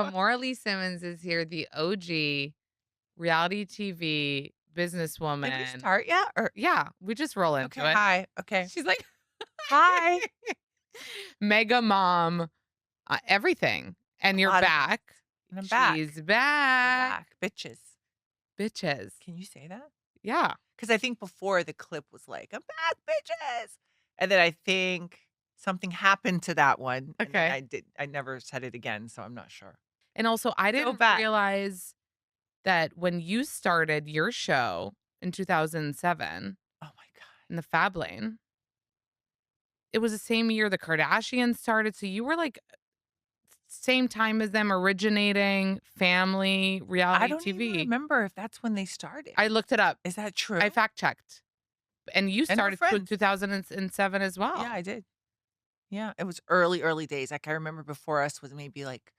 Kimora Lee Simmons is here, the OG reality TV Did we businesswoman. start yet? Or Yeah, we just roll okay, into it. hi. Okay. She's like Hi. mega mom, everything. A And you're lot of things. back. And I'm back. She's We're back. back. Bitches. Bitches. Can you say that? Yeah. Because I think before the clip was like, I'm back, bitches. And then I think something happened to that one. And then Okay. I never said it again. So I'm not sure. And also, I So didn't back. realize that when you started your show in 2007 Oh my God. in the Fab Lane, it was the same year the Kardashians started. So you were like same time as them originating family I reality don't even TV. remember if that's when they started. I looked it up. Is that I true? fact checked. And you And we're started in friends. 2007 as Yeah, well. I did. Yeah. It was early, early days. Like I remember before us was maybe like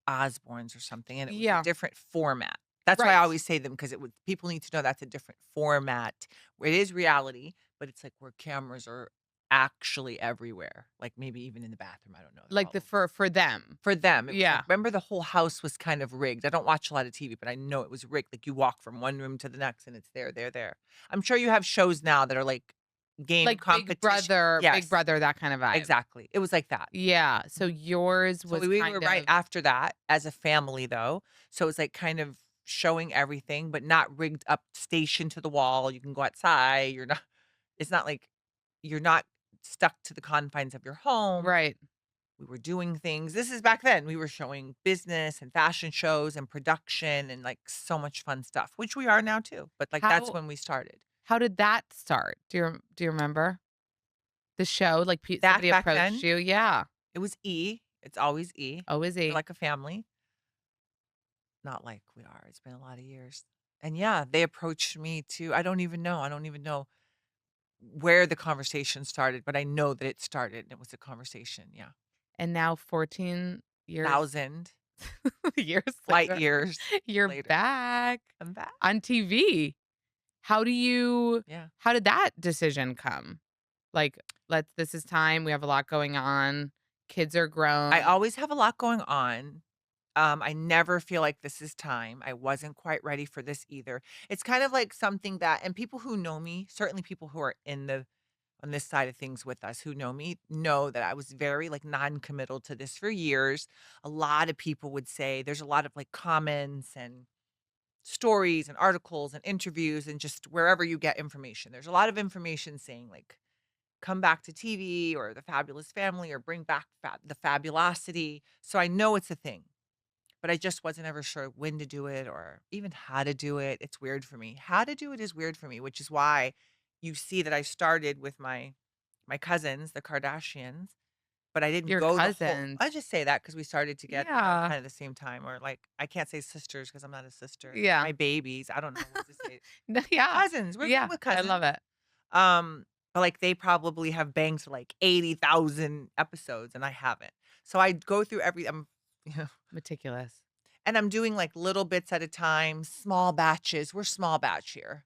Osbournes or something, and it was a Yeah. different format. That's why I Right. always say them because it would people need to know that's a different format. Where it is reality, but it's like where cameras are actually everywhere, like maybe even in the bathroom. I don't know. They're Like all the over the for them. for them, it was like Yeah. remember the whole house was kind of rigged. I don't watch a lot of TV, but I know it was rigged. Like you walk from one room to the next and it's there, there, there. I'm sure you have shows now that are like game Like competition. Big Yes, Brother, that kind of vibe. exactly. It was like that. Yeah. So Mhm. yours So was we were kind right of after that as a family though. So it's like kind of showing everything, but not rigged up station to the wall. You can go outside. You're not it's not like you're not stuck to the confines of your home. right. We were doing things. This is back then. We were showing business and fashion shows and production and like so much fun stuff, which we are now too. But like that's How when we started. how did that start? Do you remember the show? Like That somebody back approached then, you? Yeah. it was E. It's always E. Oh, is We're he? like a family. Not like we are. It's been a lot of years. And yeah, they approached me too. I don't even know. I don't even know where the conversation started, but I know that it started and it was a conversation. Yeah. And now 14 years 1,000 years light later, years you're later. back I'm back. on TV. How do you Yeah. how did that decision come? Like, let's this is time, we have a lot going on, kids are I grown. always have a lot going on. I never feel like this is time. I wasn't quite ready for this either. It's kind of like something that, and people who know me, certainly people who are in the on this side of things with us who know me know that I was very like non-committal to this for years. A lot of people would say there's a lot of like comments and stories and articles and interviews and just wherever you get information. There's a lot of information saying like come back to TV or the fabulous family or bring back the fabulosity. So I know it's a thing, but I just wasn't ever sure when to do it or even how to do it. It's weird for me. How to do it is weird for me, which is why you see that I started with my cousins, the Kardashians, but I didn't Your go the whole cousins. I just say that because we started together around Yeah. kind of the same time or like I can't say sisters because I'm not a sister. Yeah. My babies, I don't know what to say. No, yeah. Cousins, we're good Yeah, with I cousins. love it. But like they probably have banged like 80,000 episodes and I haven't. So I go through every Meticulous. and I'm doing like little bits at a time, small batches. We're small batch here.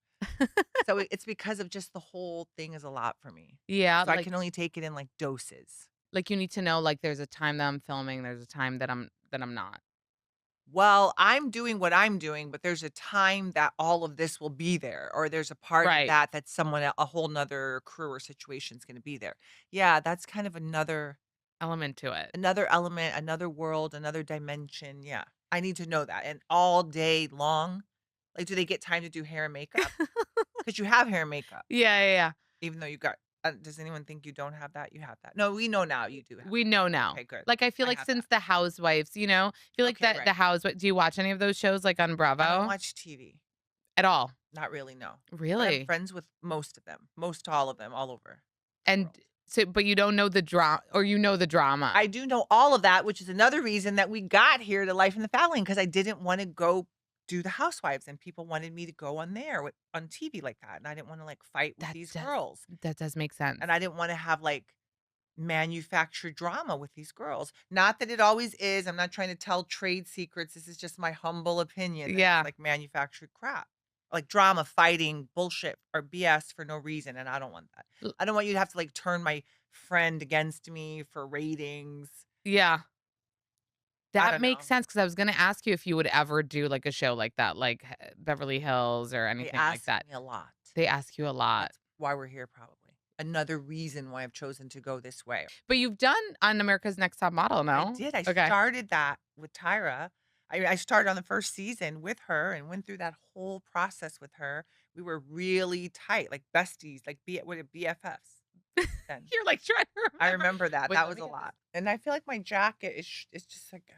So it's because of just the whole thing is a lot for me. Yeah, So I can only take it in like doses. like, you need to know, like, there's a time that I'm filming, there's a time that I'm not. Well, I'm doing what I'm doing, but there's a time that all of this will be there, or there's a part of Right. that that someone, a whole nother crew or situation is going to be there. Yeah, that's kind of Element to it. another element, another world, another dimension. Yeah, I need to know that. And all day long, like, do they get time to do hair and makeup? Because you have hair and makeup. Yeah, yeah, yeah. Even though you got does anyone think you don't have that? You have that. No, we know now you do have We know that. now. Okay, good. Like, I feel I like have that. since The Housewives, I feel like Okay, that The right. Housewives. Do you watch any of those shows, like, on I don't Bravo? watch TV. At all? Not really, no. But I'm Really? friends with most of them. Most all of them, all over the And world. so but you don't know the drama, or you know the drama? I do know all of that, which is another reason that we got here to Life in the Family because I didn't wanna go do the Housewives, and people wanted me to go on there with on TV like that, and I didn't wanna, like, fight with That these does girls, that does make sense. and I didn't wanna have, like, manufactured drama with these girls. Not that it always is, I'm not trying to tell trade secrets, this is just my humble opinion that it's Yeah. like manufactured crap. Like drama, fighting, bullshit, or BS for no reason, and I don't want that. L I don't want you to have to, like, turn my friend against me for ratings. Yeah. I That don't makes know. sense because I was gonna ask you if you would ever do, like, a show like that, like, Beverly Hills or They anything like ask that. me a lot. They ask you a lot. That's why we're here probably. Another reason why I've chosen to go this way. But you've done on America's Next Top Model, I no? did, I Okay. started that with Tyra. I started on the 1st season with her and went through that whole process with her. We were really tight, like besties, like what BFFs then. You're, like, trying to I remember. remember that, "Wait, that let was me a get this." lot. And I feel like my jacket is just like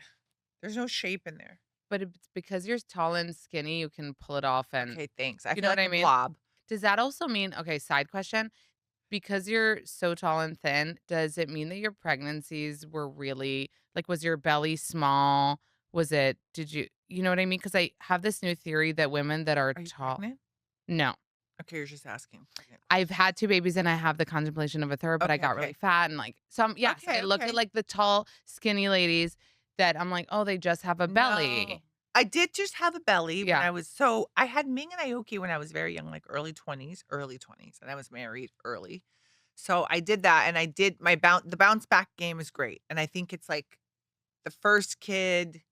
there's no shape in there. But it's because you're tall and skinny, you can pull it off and Okay, thanks. I you feel know what like I a mean? blob. Does that also mean okay, side question, because you're so tall and thin, does it mean that your pregnancies were really like, was your belly small? Was it did you know what I mean? Because I have this new theory that women that are Are you tall pregnant? no. Okay, you're just asking pregnant I've questions. had 2 babies and I have the contemplation of a third, but I Okay, got really okay. fat and, like some yes, I Okay, look at, okay. like, the tall, skinny ladies that I'm like, "Oh, they just have a No. belly." I did just have a belly when Yeah. I was I had Ming and Aoki when I was very young, like early 20s, and I was married early. So I did that and I did my the bounce back game is great. And I think it's like the first kid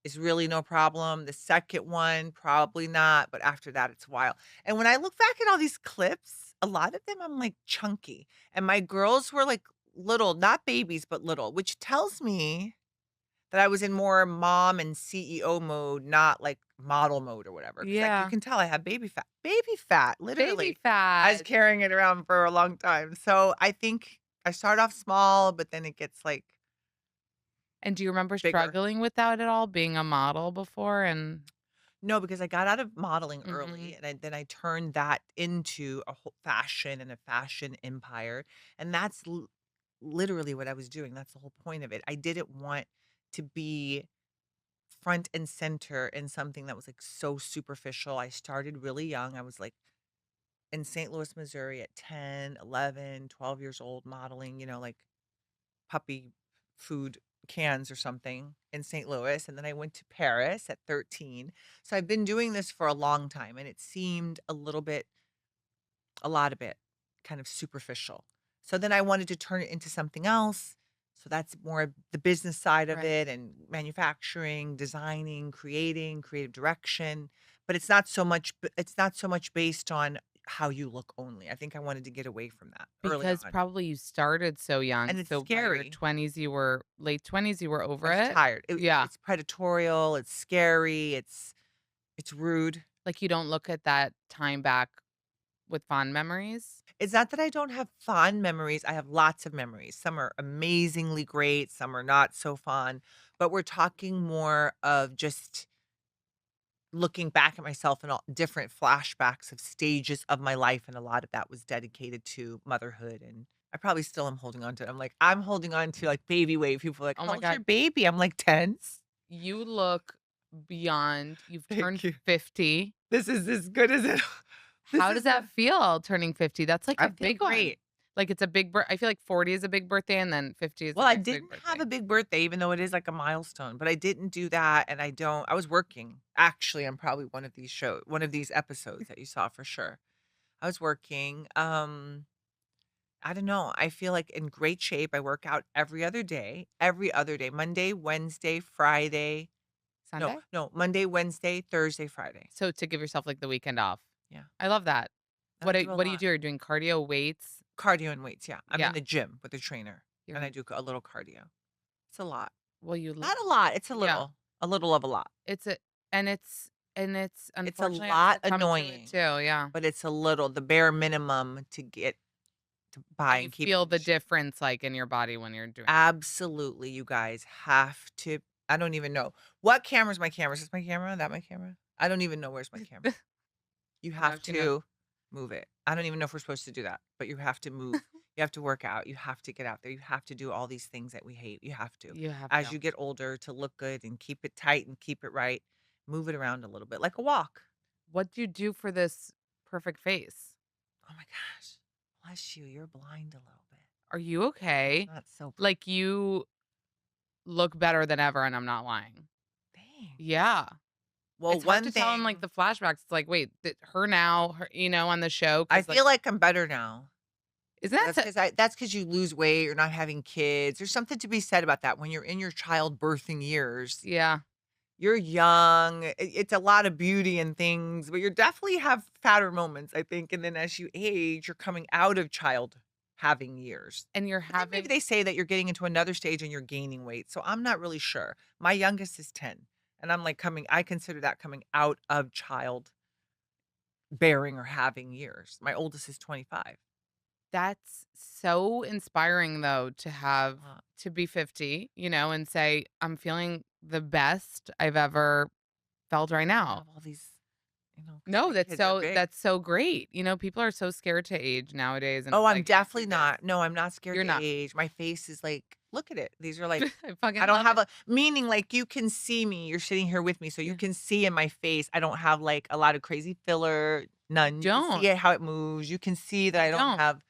is really no problem. The second one, probably not. But after that, it's wild. And when I look back at all these clips, a lot of them I'm like chunky. And my girls were like little, not babies, but little, which tells me that I was in more mom and CEO mode, not like model mode or whatever. Cause like you Yeah. can tell I have baby fat, Baby literally. I was fat. carrying it around for a long time. So I think I start off small, but then it gets like And do you remember bigger. struggling with that at all, being a model before and No, because I got out of modeling early mhm. and then I turned that into a whole fashion and a fashion empire. And that's literally what I was doing. That's the whole point of it. I didn't want to be front and center in something that was like so superficial. I started really young. I was like in St. Louis, Missouri at 10, 11, 12 years old modeling, like puppy food cans or something in St. Louis. And then I went to Paris at 13. So I've been doing this for a long time and it seemed a lot of it kind of superficial. So then I wanted to turn it into something else. So that's more of the business side of Right. it and manufacturing, designing, creating, creative direction. But it's not so much based on how you look only. I think I wanted to get away from that early Because on. probably you started so young, And it's so by your scary. 20s, you were late 20s, you were I over was it? tired. Yeah. It's predatorial, it's scary, it's rude. Like, you don't look at that time back with fond memories? It's not that I don't have fond memories, I have lots of memories. Some are amazingly great, some are not so fond, but we're talking more of just looking back at myself and all different flashbacks of stages of my life, and a lot of that was dedicated to motherhood, and I probably still am holding on to it. I'm holding on to, like, baby weight. People are like, Oh "How my old's your god. baby?" I'm like, "10." You look beyond you've Thank turned you. 50. This is as good as it this How does is that the feel turning 50? That's like I a feel big one. great. Like, it's a big I feel like 40 is a big birthday, and then 50 is the Well, I next big didn't have birthday. a big birthday, even though it is like a milestone, but I didn't do that, and I was working. Actually, I'm probably one of these episodes that you saw for sure. I was working, I don't know, I feel like in great shape. I work out every other day, Monday, Wednesday, Friday. No, Sunday? no, Monday, Wednesday, Thursday, Friday. So to give yourself, like, the weekend off. Yeah, I love that. I do a What do you lot. do? Are you doing cardio, weights? Cardio and weights, yeah. I'm in Yeah. the gym with a trainer, You're and I in do a little cardio. It's a lot. well, you l Not a lot, it's yeah. a little of a lot. It's a and it's It's a unfortunately, I've lot succumbed to it annoying, too, yeah. but it's a little the bare minimum to get to buy But you and keep feel in the shape. difference, like, in your body when you're doing it. Absolutely, you guys have to I don't even know. What camera's my camera? Is this my camera? That my camera? I don't even know where's my camera. You Now have she knows. to move it. I don't even know if we're supposed to do that, but you have to move. You have to work out. You have to get out there. You have to do all these things that we hate. You have to. You have As to. you get older to look good and keep it tight and keep it right, move it around a little bit like a walk. What do you do for this perfect face? Oh my gosh. Bless you. You're blind a little bit. Are you It's okay? not so pretty. Like, you look better than ever, and I'm not lying. Thanks. Yeah. Well, It's hard one to tell in, like, thing the flashbacks. It's like, wait, her now, her on the show, I because like, feel like I'm better now. Isn't that so That's because you lose weight, you're not having kids. There's something to be said about that when you're in your childbirthing years. yeah. You're young, it's a lot of beauty and things, but you definitely have fatter moments, I think, and then as you age, you're coming out of child having years. And you're But then maybe having they say that you're getting into another stage and you're gaining weight, so I'm not really sure. My youngest is 10, and I'm, like, coming I consider that coming out of childbearing or having years. My oldest is 25. That's so inspiring though to have Uh, to be 50, and say, "I'm feeling the best I've ever felt right I now." have all these, because No, my that's kids are so big. that's so great. People are so scared to age nowadays, and Oh, it's I'm like, "You definitely do this." not. No, I'm not scared You're to not. age. My face is like, look at it. These are like, I I fucking don't love have it. a meaning like you can see me. You're sitting here with me, so you Yeah. can see in my face. I don't have like a lot of crazy filler. You None. You can see don't. it how it moves. You can see that You I don't don't. have.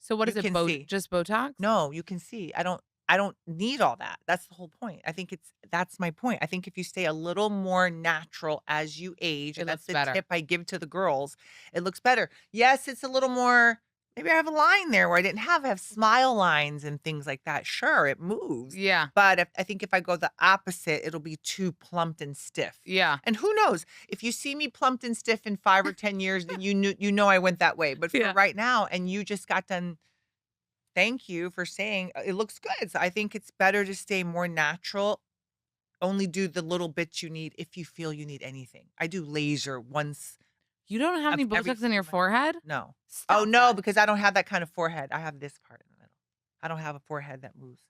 So what You is it, can see. just Botox? No, you can see. I don't need all that. That's the whole point. I think that's my point. I think if you stay a little more natural as you age, It and that's looks the better. tip I give to the girls, it looks better. Yes, it's a little more maybe I have a line there where I didn't have. I have smile lines and things like that. Sure, it moves. Yeah. But I think if I go the opposite, it'll be too plumped and stiff. Yeah. And who knows? If you see me plumped and stiff in 5 or 10 years, then you know I went that way. But for Yeah. right now, and you just got done. Thank you for saying, it looks good. So I think it's better to stay more natural. Only do the little bits you need if you feel you need anything. I do laser once You don't have of any every Botox in few your months. forehead? No. Oh, Stop no, that. because I don't have that kind of forehead. I have this part in the middle. I don't have a forehead that moves.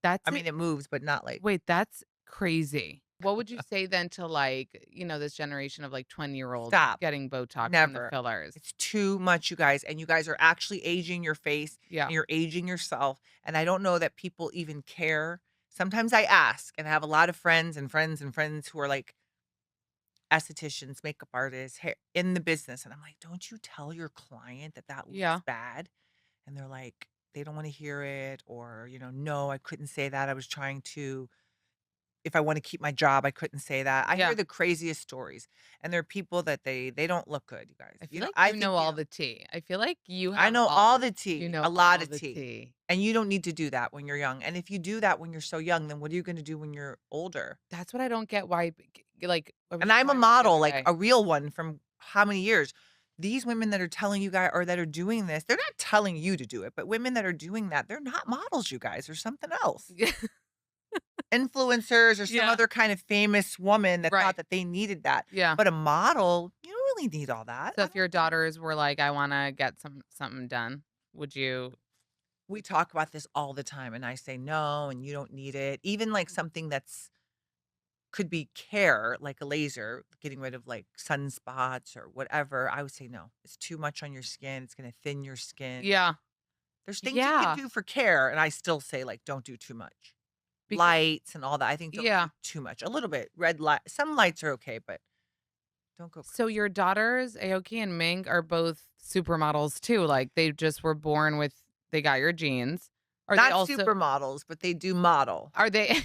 I That's mean, it. it moves, but not like Wait, that's crazy. What would you say then to, like, this generation of, like, 20-year-olds stop. getting Botox and the Never. fillers? It's too much, you guys. And you guys are actually aging your face Yeah. and you're aging yourself. And I don't know that people even care. Sometimes I ask, and I have a lot of friends and friends and friends who are like, estheticians, makeup artists, hair in the business, and I'm like, "Don't you tell your client that that looks Yeah. bad?" And they're like, they don't wanna hear it or, "No, I couldn't say that. I was trying to if I wanna keep my job, I couldn't say that." I hear Yeah. the craziest stories, and there are people that they don't look good, you guys. I feel like I you think, know all the tea. I feel like I know all the tea, a lot all of the tea, tea. and you don't need to do that when you're young, and if you do that when you're so young, then what are you gonna do when you're older? That's what I don't get why like, I was And just I'm a watching this the model, other like day. a real one from how many years? These women that are telling you guys or that are doing this, they're not telling you to do it, but women that are doing that, they're not models, you guys. They're something else. Influencers or some Yeah. other kind of famous woman that thought Right. that they needed that. Yeah. But a model, you don't really need all that. So I if don't your think daughters were like, "I wanna get something done," would you we talk about this all the time and I say no and you don't need it. Even like something that's could be care, like a laser, getting rid of like sunspots or whatever. I would say no. It's too much on your skin. It's going to thin your skin. Yeah. There's things you can Yeah. do for care, and I still say, like, don't do too much. Because Lights and all that, I think don't do yeah. too much. A little bit, red light some lights are okay, but don't go crazy. So your daughters, Aoki and Ming, are both supermodels too, like, they just were born with they got your genes. Are they Not also supermodels, but they do model. are they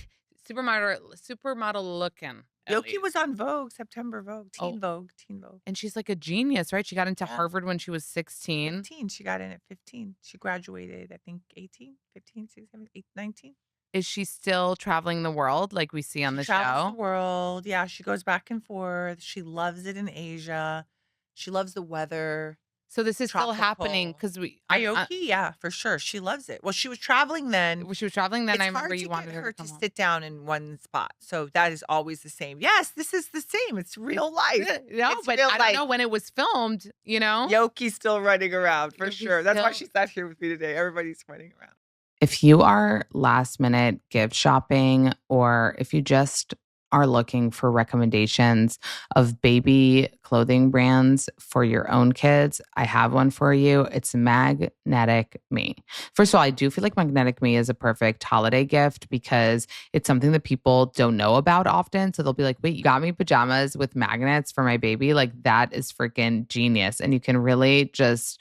supermodel looking, at Yoki least? was on Vogue, September Vogue, Oh, Teen Vogue, Teen Vogue. and she's like a genius, right? She got into Yeah, Harvard when she was 16. 15, she got in at 15. She graduated, I think, 18, 15, 16, 17, 8, 19. Is she still traveling the world like we see on She the travels the show? world. Yeah, she goes back and forth. She loves it in Asia. She loves the weather, So this is still happening tropical. because Aoki, yeah, for sure. She loves it. Well, she was traveling then. when she was traveling then, I It's remember hard you to get wanted her to her to come home. sit down in one spot. So that is always the same. Yes, this is the same. It's It's real life. no, It's but real I don't life. know when it was filmed. Yoki's still running around for Yogi's sure. That's why still she sat here with me today. Everybody's running around. If you are last minute gift shopping, or if you just are looking for recommendations of baby clothing brands for your own kids, I have one for you. It's Magnetic Me. First of all, I do feel like Magnetic Me is a perfect holiday gift because it's something that people don't know about often. So they'll be like, wait, you got me pajamas with magnets for my baby? Like, that is freaking genius. And you can really just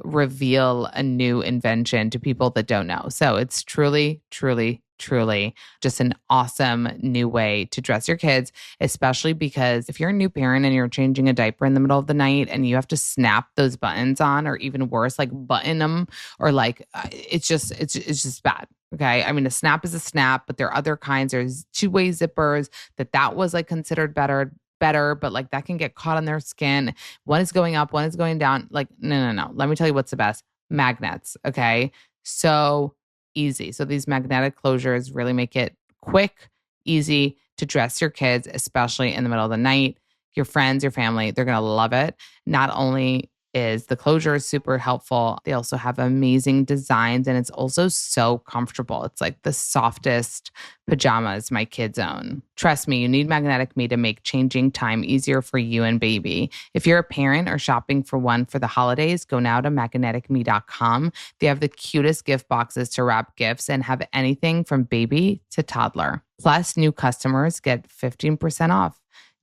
reveal a new invention to people that don't know. So it's truly, truly Truly, just an awesome new way to dress your kids, especially because if you're a new parent and you're changing a diaper in the middle of the night and you have to snap those buttons on, or even worse, like button them, or like it's just bad. Okay, I mean a snap is a snap, but there are other kinds. There's two-way zippers that was like considered better, but like that can get caught on their skin. One is going up, one is going down. Like no. Let me tell you what's the best: magnets. Okay, so easy. So these magnetic closures really make it quick, easy to dress your kids, especially in the middle of the night. Your friends, your family, they're going to love it. Not only is the closure super helpful, they also have amazing designs and it's also so comfortable. It's like the softest pajamas my kids own. Trust me, you need Magnetic Me to make changing time easier for you and baby. If you're a parent or shopping for one for the holidays, go now to magneticme.com. They have the cutest gift boxes to wrap gifts and have anything from baby to toddler. Plus, new customers get 15% off.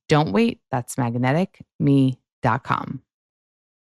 Don't wait. That's magneticme.com.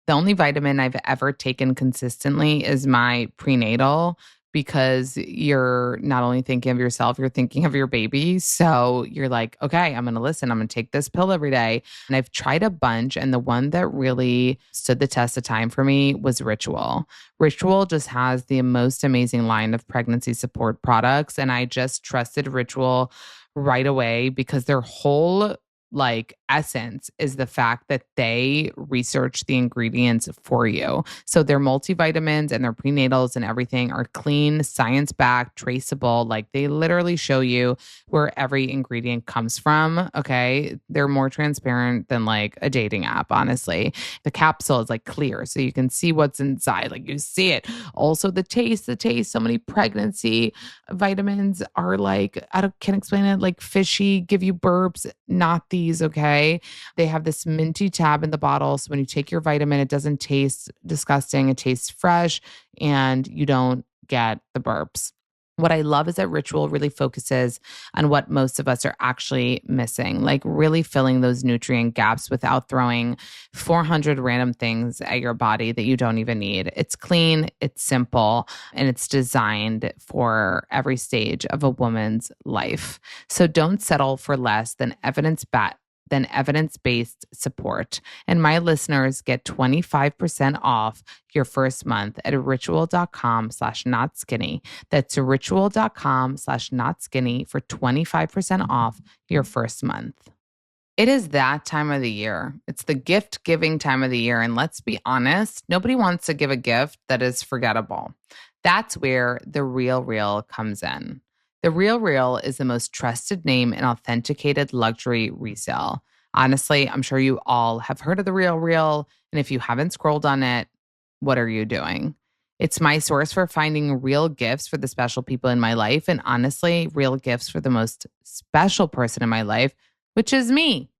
The only vitamin I've ever taken consistently is my prenatal because you're not only thinking of yourself, you're thinking of your baby. So you're like, okay, I'm going to listen. I'm going to take this pill every day. And I've tried a bunch. And the one that really stood the test of time for me was Ritual. Ritual just has the most amazing line of pregnancy support products. And I just trusted Ritual right away because their whole like essence is the fact that they research the ingredients for you. So their multivitamins and their prenatals and everything are clean, science backed, traceable. Like they literally show you where every ingredient comes from. Okay. They're more transparent than like a dating app, honestly. The capsule is like clear so you can see what's inside. Like you see it. Also, the taste. So many pregnancy vitamins are like, can't explain it, like fishy, give you burps, not these, okay? They have this minty tab in the bottle. So when you take your vitamin, it doesn't taste disgusting. It tastes fresh and you don't get the burps. What I love is that Ritual really focuses on what most of us are actually missing, like really filling those nutrient gaps without throwing 400 random things at your body that you don't even need. It's clean, it's simple, and it's designed for every stage of a woman's life. So don't settle for less than evidence-based support. And my listeners get 25% off your first month at ritual.com/notskinny. That's ritual.com/notskinny for 25% off your first month. It is that time of the year. It's the gift giving time of the year. And let's be honest, nobody wants to give a gift that is forgettable. That's where the Real Real comes in. The Real Real is the most trusted name in authenticated luxury resale. Honestly, I'm sure you all have heard of the Real Real. And if you haven't scrolled on it, what are you doing? It's my source for finding real gifts for the special people in my life. And honestly, real gifts for the most special person in my life, which is me.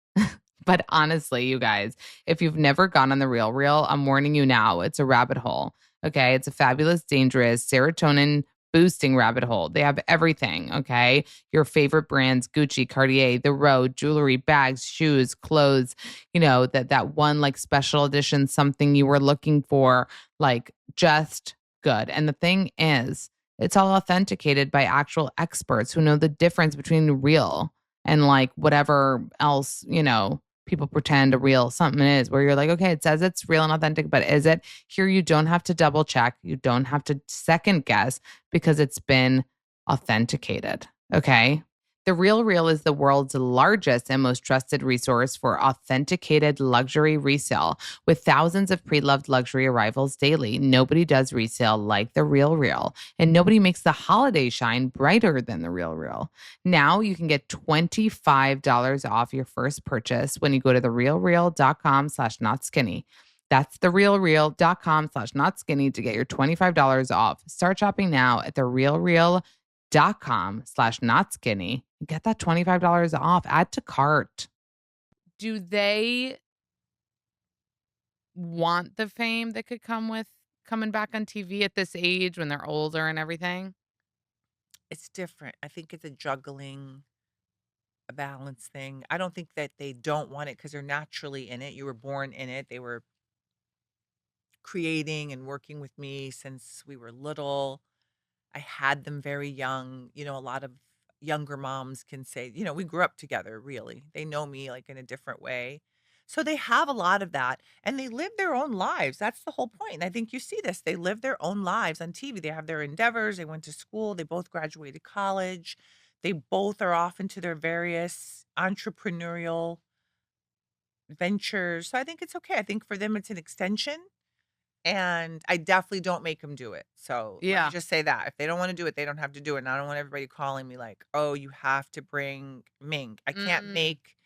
But honestly, you guys, if you've never gone on the Real Real, I'm warning you now, it's a rabbit hole. Okay. It's a fabulous, dangerous, serotonin boosting rabbit hole. They have everything. Okay. Your favorite brands, Gucci, Cartier, The Road, jewelry, bags, shoes, clothes, that one like special edition, something you were looking for, like just good. And the thing is, it's all authenticated by actual experts who know the difference between real and like whatever else, people pretend a real something is, where you're like, okay, it says it's real and authentic, but is it? Here, you don't have to double check. You don't have to second guess because it's been authenticated. Okay. The Real Real is the world's largest and most trusted resource for authenticated luxury resale. With thousands of pre loved luxury arrivals daily, nobody does resale like the Real Real, and nobody makes the holiday shine brighter than the Real Real. Now you can get $25 off your first purchase when you go to therealreal.com/notskinny. That's therealreal.com/notskinny to get your $25 off. Start shopping now at therealreal.com/notskinny. Get that $25 off. Add to cart. Do they want the fame that could come with coming back on TV at this age when they're older and everything? It's different. I think it's a balance thing. I don't think that they don't want it because 'cause they're naturally in it. You were born in it. They were creating and working with me since we were little. I had them very young. A lot of younger moms can say, we grew up together, really. They know me like in a different way. So they have a lot of that and they live their own lives. That's the whole point. And I think you see this. They live their own lives on TV. They have their endeavors. They went to school. They both graduated college. They both are off into their various entrepreneurial ventures. So I think it's okay. I think for them, it's an extension and I definitely don't make them do it. So, let me Yeah. just say that. If they don't wanna do it, they don't have to do it, and I don't want everybody calling me like, "Oh, you have to bring Ming." I can't Mm, make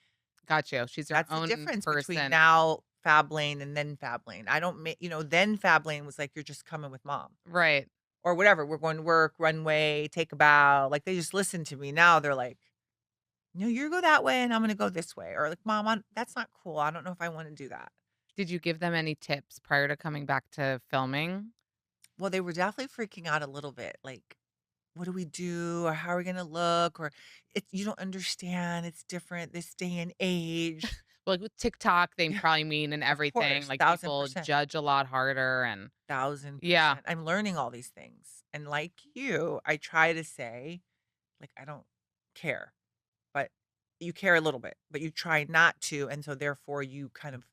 got you. She's her that's the own difference between person. now Fab Lane and then Fab Lane. I don't make then Fab Lane was like, "You're just coming with mom," Right. or whatever, "We're going to work, runway, take a bow." Like, they just listen to me. Now they're like, "No, you go that way, and I'm gonna go this way," or like, "Mom, that's not cool. I don't know if I wanna do that." Did you give them any tips prior to coming back to filming? Well, they were definitely freaking out a little bit, like, "What do we do? Or how are we gonna look?" Or, You don't understand, it's different this day and age." Well, like with TikTok, they Yeah, probably mean and of everything, course, like, people 1000%, judge a lot harder and yeah, 1000%. I'm learning all these things, and like you, I try to say, like, "I don't care," but you care a little bit, but you try not to, and so therefore you kind of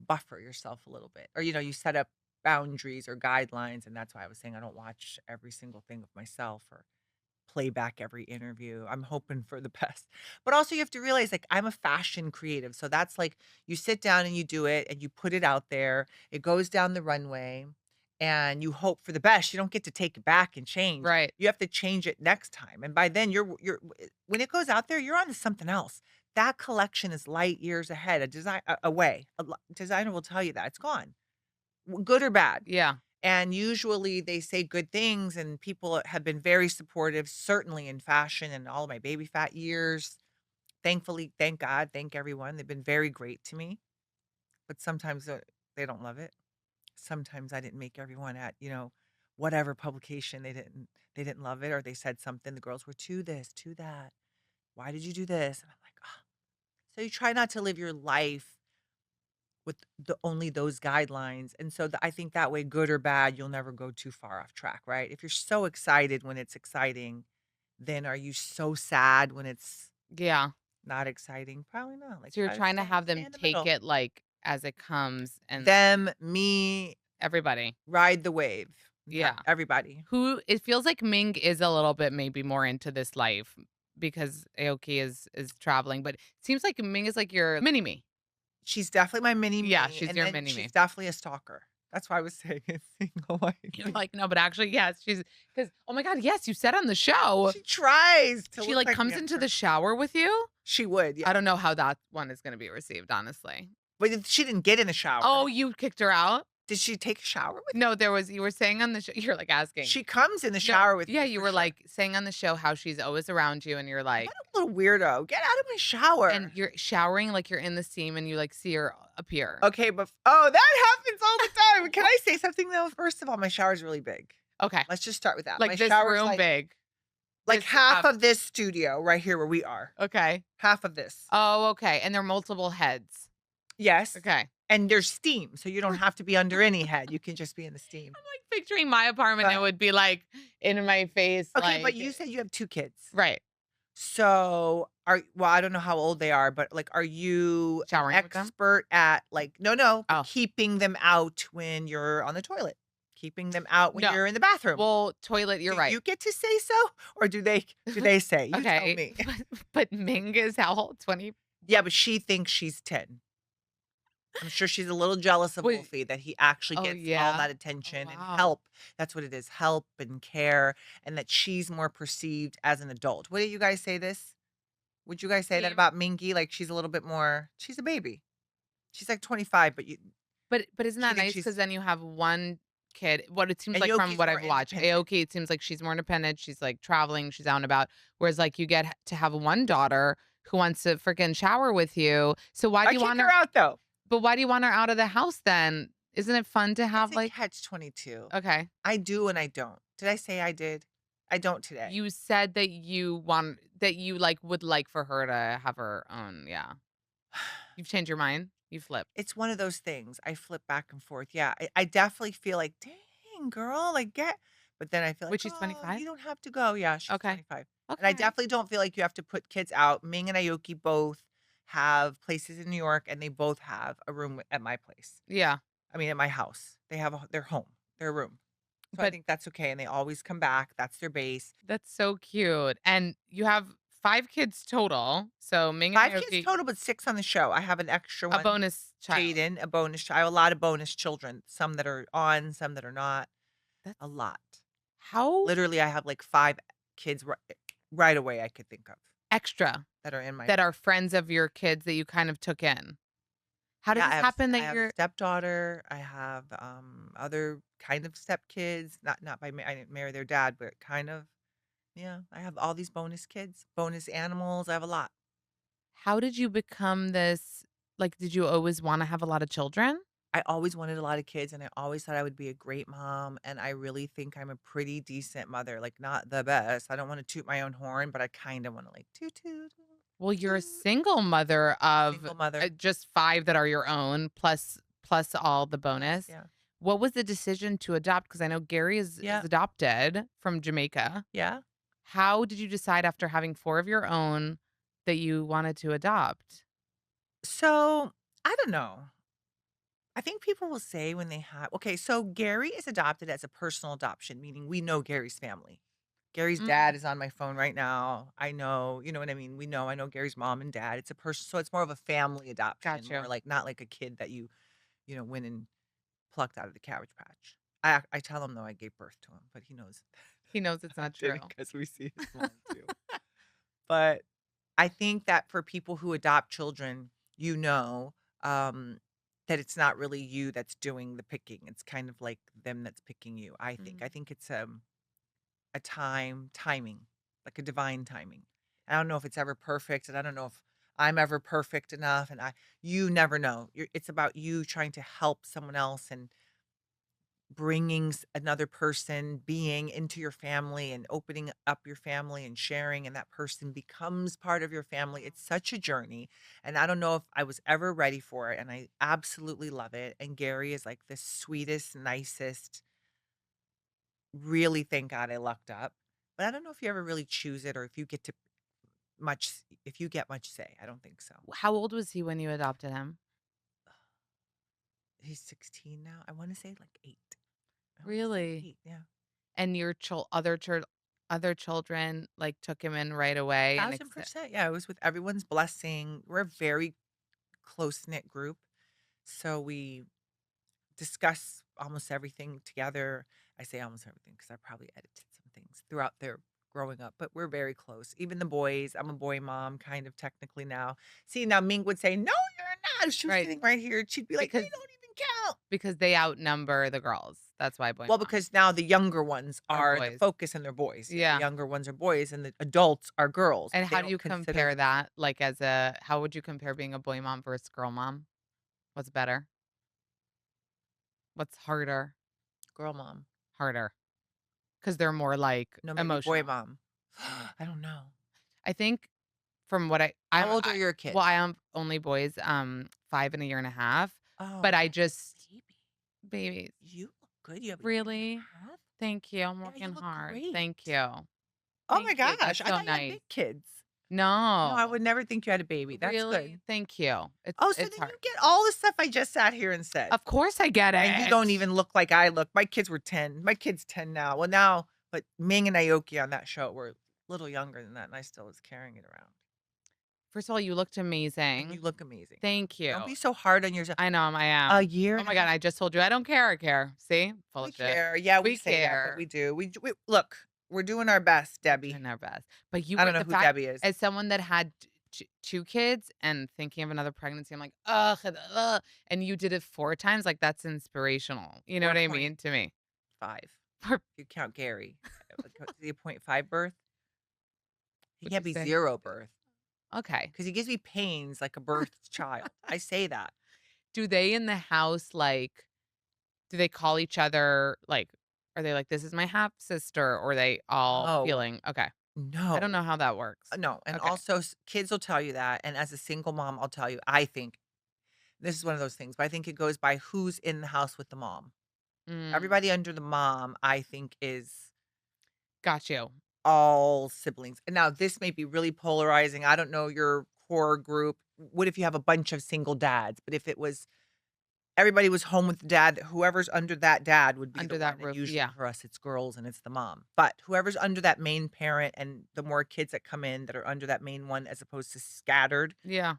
buffer yourself a little bit, or, you set up boundaries or guidelines, and that's why I was saying I don't watch every single thing of myself or play back every interview. I'm hoping for the best. But also you have to realize like I'm a fashion creative. So that's like you sit down and you do it and you put it out there. It goes down the runway and you hope for the best. You don't get to take it back and change. right. You have to change it next time. And by then when it goes out there, you're on to something else. That collection is light years ahead, away. Designer will tell you that. It's gone. Good or bad. Yeah. And usually they say good things, and people have been very supportive, certainly in fashion and all of my Baby Phat years. Thankfully, thank God, thank everyone. They've been very great to me, but sometimes they don't love it. Sometimes I didn't make everyone at, whatever publication they didn't love it or they said something. The girls were to this, to that. Why did you do this? And I'm like, oh. So you try not to live your life with only those guidelines, and so I think that way, good or bad, you'll never go too far off track, right? If you're so excited when it's exciting, then are you so sad when it's Yeah. not exciting? Probably not. Like, So you're try to trying to have stay them in the take middle. it, like, as it comes and Them, me, everybody. ride the wave. Yeah, Yeah. everybody. Who it feels like Ming is a little bit maybe more into this life because Aoki is traveling, but it seems like Ming is like your mini me. She's definitely my mini Yeah, me, she's and your then mini she's me. definitely a stalker. That's why I was saying it's single You're wifey. like, "No, but actually, yes, she's because oh my god, yes, you said on the show, She tries to she, look like, like me comes on into camera. the shower with you?" She would, I yeah. don't know how that one is gonna be received, honestly. But she didn't get in the Oh, shower. you kicked her out? Did she take a shower with me? No, there was you were saying on the show you're, like, asking. She comes in the No, shower with yeah, me you for were, sure. like, saying on the show how she's always around you, and you're like What a little weirdo. Get out of my and shower. you're showering like you're in the steam, and you, like, see her appear. Okay, but that happens all the time. Can I say something though? First of all, my shower's really big. Okay. Let's just start with that. My Like, this shower's room big. like This half of this studio right here where we are. okay. Half of this. Oh, okay, and they're multiple heads. Yes. Okay. And there's steam, so you don't have to be under any head. You can just be in the steam. I'm, like, picturing my apartment, it But would be, like, in my face, okay, but like you said you have 2 kids. right. So, I don't know how old they are, but, like, are you an Showering with them? expert at, like no, but Oh, keeping them out when you're on the toilet? Keeping them out when no. you're in the bathroom? Well, toilet, you're Do right. you get to say so, or do they say? You tell Okay, me. but Ming is how old? 20? Yeah, but she thinks she's 10. I'm sure she's a little jealous of Wait, Wolfie that he actually oh, gets all yeah? that Oh, attention and wow. help. That's what it is, help and care, and that she's more perceived as an adult. What do you guys say this? Would you guys say that Same. about Mingy? Like, she's a baby. She's like 25, but But isn't she that thinks nice? Because she's then you have 1 kid what it seems and like from Yoki's what more I've watched, independent. Aoki, it seems like she's more independent, she's, like, traveling, she's out and about, whereas, like, you get to have one daughter who wants to freaking shower with you, so why I do you kick want her her out, though. but why do you want her out of the house then? Isn't it fun to It's have, a like catch-22. okay. I do and I don't. Did I say I did? I don't today. You said that you, like, would like for her to have her own yeah. You've changed your mind? You flipped. It's one of those things. I flip back and forth. Yeah, I definitely feel like, "Dang, girl, like, get" But then I feel like, Which she's "Oh, 25? you don't have to go." Yeah, she's Okay. 25. And I Okay. definitely don't feel like you have to put kids out. Ming and Aoki both have places in New York, and they both have a room at my place. Yeah. I mean, at my house. They have their home, their room. So I But think that's okay, and they always come back. That's their base. that's so cute. And you have 5 kids total. So Ming and 5 kids Aoki, total, but 6 on the show. I have an extra a one, bonus child. Jaden, a bonus child. I have a lot of bonus children, some that are on, some that are not. That's A lot. how Literally, I have like 5 kids right away I could think of extra that are in my that are friends of your kids that you kind of took in. How did yeah, this happen I that have a you're stepdaughter, I have, other kind of stepkids, not by I didn't marry their dad, but kind of. Yeah, I have all these bonus kids, bonus animals, I have a lot. how did you become this, like, did you always wanna have a lot of children? I always wanted a lot of kids, and I always thought I would be a great mom, and I really think I'm a pretty decent mother, like, not the best. I don't wanna toot my own horn, but I kinda wanna, like, toot toot, Well, you're a toot. single mother of, Single mother. just 5 that are your own plus all the Plus, bonus. yeah. What was the decision to adopt? Because I know Gary is Yeah, adopted from Jamaica. yeah. How did you decide after having 4 of your own that you wanted to adopt? So, I don't know. I think people will say when they have okay, so Gary is adopted as a personal adoption, meaning we know Gary's family. Gary's Mm, dad is on my phone right now. I know, you know what I mean? I know Gary's mom and dad. It's a person, so it's more of a family adoption, got more you. like not like a kid that you went and plucked out of the Cabbage Patch. I tell him though I gave birth to him, but he knows He knows it's I not didn't true. because we see his mom too. But I think that for people who adopt children, you know, that it's not really you that's doing the picking. It's kind of like them that's picking you. I think. I Mm. think it's a timing, like a divine timing. I don't know if it's ever perfect, and I don't know if I'm ever perfect enough. And you never know. It's about you trying to help someone else and bringing another person being into your family and opening up your family and sharing, and that person becomes part of your family. It's such a journey, and I don't know if I was ever ready for it, and I absolutely love it. And Gary is like the sweetest, nicest. Really, thank God I lucked up, but I don't know if you ever really choose it or if you get to if you get much say. I don't think so. How old was he when you adopted him? He's 16 now. I want to say like 8. I want to say Really? 8. Yeah. And your other children, like, took him in right away and accept. 1000%. Yeah, it was with everyone's blessing. We're a very close knit group. So we discuss almost everything together. I say almost everything because I probably edited some things throughout their growing up, but we're very close. Even the boys, I'm a boy mom, kind of technically now. See, now Ming would say, "No, you're not." She was Right, sitting right here. She'd be like, "They because don't even count." they outnumber the girls. That's why boy Well, moms because now the younger ones are are the boys. focus and they're boys. Yeah, the Yeah. younger ones are boys and the adults are girls, And but they how do don't you consider compare themselves that, like, how would you compare being a boy mom versus girl mom? What's better? What's harder? girl mom. Harder, because 'cause they're more, like, No, maybe boy emotional. mom. I don't know. I think from what How old are your well, kids? I have only boys, 5 and a year and a half, Oh, but I wow, just baby. babies. You look good. You have a year and Really? a half? Thank you, I'm Yeah, you working look hard. great. Thank you. Oh my Thank you, gosh, that's I so thought you had nice. big kids. No, I No. would never think you had a baby. That's Really? good. Thank you. Oh, so It's then hard. you get all the stuff I just sat here and said. Of course I get And you don't it. even look like I look. My kids were 10. My kid's 10 now. Well, now, but Ming and Aoki on that show were a little younger than that, and I still was carrying it around. First of all, you looked And you amazing. look amazing. Thank you. Don't be so hard on yourself. I know, I A am. year Oh and a my god, half. I just told you I don't care, I care. See? Full We of shit. care. Yeah, we We say that, but we care. do. We look. We're doing our best, We're Debbie. doing our best. But you I were don't know the who fact, Debbie is. as someone that had 2 kids and thinking of another pregnancy, I'm like, "Ugh, ugh," and you did it 4 times, like, that's inspirational. You know what I 4.5. mean, to me. If you count Gary. Is he a point 5 birth? He What'd can't you be say? 0 birth Okay. because he gives me pains like a birthed child. I say that. Do they in the house, like, do they call each other, like, are they like, "This is my half sister," or are they all No, feeling okay. I don't no, know how that works. no, and Okay. also kids will tell you that, and as a single mom, I'll tell you, I think this is one of those things, but I think it goes by who's in the house with the mom. Mm, Everybody under the mom, I think, is. Got you. all siblings. And now this may be really polarizing. I don't know your core group. What if you have a bunch of single dads? But if it was everybody was home with the dad, whoever's under that dad would be the Under one. that And roof. usually Yeah. for us, it's girls and it's the mom. But whoever's under that main parent and the more kids that come in that are under that main one as opposed to scattered, Yeah.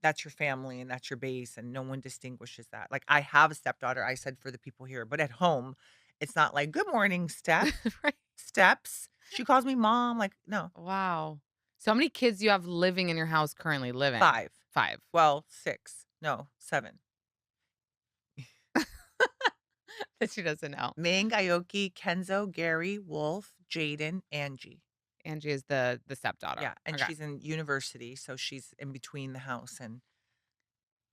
that's your family and that's your base. And no one distinguishes that. Like I have a stepdaughter, I said for the people here, but at home, it's not like, good morning, Right. steps. She calls me mom. Like, no, Wow. So how many kids do you have living in your house currently living? 5. 5. Well, 6. No, 7. That she doesn't know. Ming, Aoki, Kenzo, Gary, Wolf, Jaden, Angie. Angie is the stepdaughter. Yeah, and Okay. she's in university, so she's in between the house and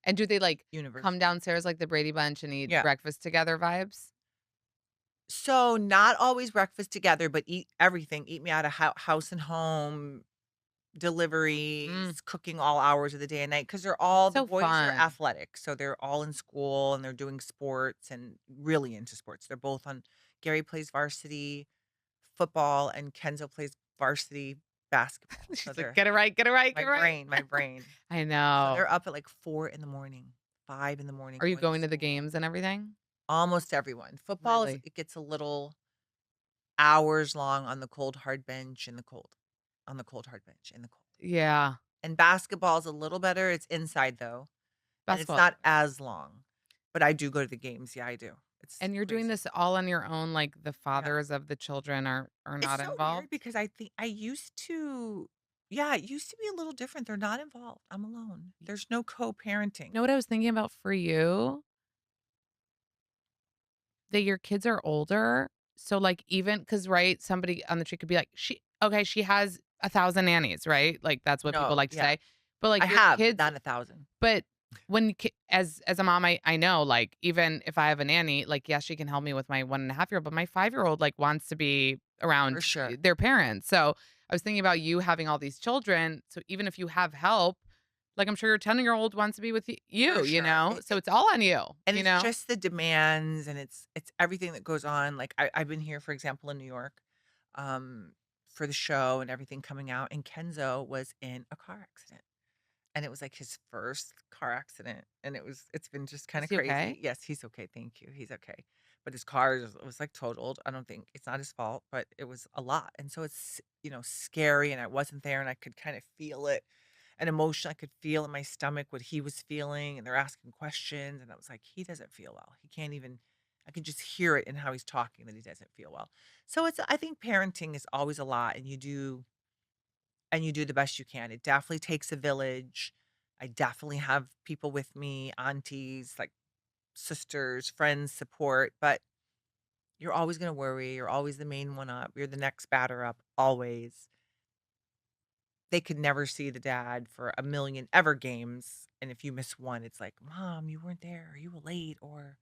And do they, like, come university. downstairs like the Brady Bunch and eat Yeah. breakfast together vibes? So, not always breakfast together, but eat everything. Eat me out of house and home, Mm, deliveries, cooking all hours of the day and night because they're all the so boys are fun. athletic, so they're all in school and they're doing sports and really into sports. They're both on Gary plays varsity football and Kenzo plays varsity basketball. So She's like, they're "Get it right, get it right, get my it right." brain, my brain. I So know. they're up at like 4 in the morning, 5 in the morning Are you going to going to the school. games and everything? Almost everyone. Football is Really? it gets a little hours long on the cold hard bench in the cold. On the cold hard bench in the cold. Yeah. And basketball's a little better. It's inside though, and it's Basketball. not as long. But I do go to the games. Yeah, I do. It's And you're doing crazy. this all on your own, like, the Yeah. fathers of the children are It's not so weird involved? because I think I used to yeah, it used to be a little different. They're not involved. I'm alone. Y There's no co-parenting. know what I was thinking about for you? That your kids are older, so, like, even because right, somebody on the street could be like, she has 1,000 nannies," right? Like, that's what people No, like to yeah. say. But, like, I your have, but kids not 1,000. but when ki as a mom, I know, like, even if I have a nanny, like, yes, she can help me with my 1.5-year-old, but my 5-year-old, like, wants to be For around, sure. their parents. So, I was thinking about you having all these children, so even if you have help, like, I'm sure your 10-year-old wants to be with For you, you sure. know? So, it's all on you, And you it's know? just the demands and it's everything that goes on. Like I've been here, for example, in New York, um, for the show and everything coming out, and Kenzo was in a car accident. And it was like his first car accident. And it's been just kind Is of he okay? crazy. Yes, he's okay. Thank you. He's okay. But his car was like totaled. I don't think it's not his fault, but it was a lot. And so it's, scary. And I wasn't there and I could kind of feel it an emotion I could feel in my stomach what he was feeling, and they're asking questions, and I was like, "He doesn't feel well. He can't even." I can just hear it in how he's talking that he doesn't feel well. So it's I think parenting is always a lot, and you do the best you can. It definitely takes a village. I definitely have people with me, aunties, like sisters, friends, support, but you're always going to worry. You're always the main one up. You're the next batter up, always. They could never see the dad for a million ever games, and if you miss one, it's like, "Mom, you weren't there, or you were late," or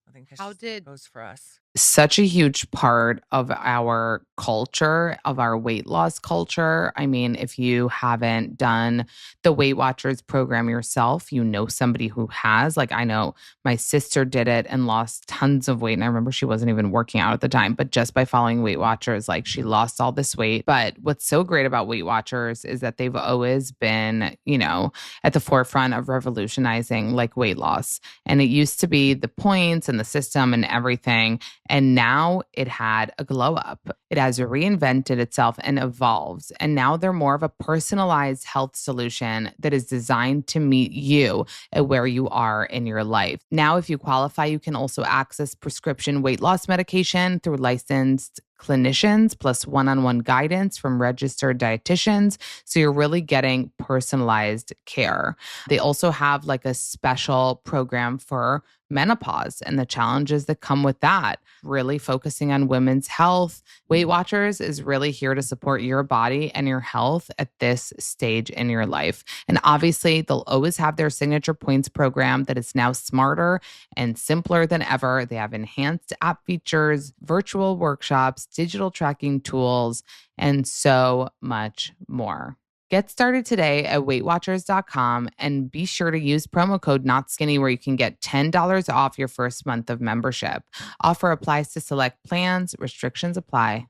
I think that's How just how it did goes for us. such a huge part of our culture, of our weight loss culture. I mean, if you haven't done the Weight Watchers program yourself, you know somebody who has. Like, I know my sister did it and lost tons of weight. And I remember she wasn't even working out at the time, but just by following Weight Watchers, like, she lost all this weight. But what's so great about Weight Watchers is that they've always been, at the forefront of revolutionizing like weight loss. And it used to be the points and the system and everything, and now it had a glow up. It has reinvented itself and evolved. And now they're more of a personalized health solution that is designed to meet you at where you are in your life. Now, if you qualify, you can also access prescription weight loss medication through licensed clinicians plus one-on-one guidance from registered dietitians. So you're really getting personalized care. They also have like a special program for menopause and the challenges that come with that, really focusing on women's health. Weight Watchers is really here to support your body and your health at this stage in your life. And obviously, they'll always have their signature points program that is now smarter and simpler than ever. They have enhanced app features, virtual workshops, digital tracking tools, and so much more. Get started today at WeightWatchers.com and be sure to use promo code NOTSKINNY where you can get $10 off your first month of membership. Offer applies to select plans, restrictions apply.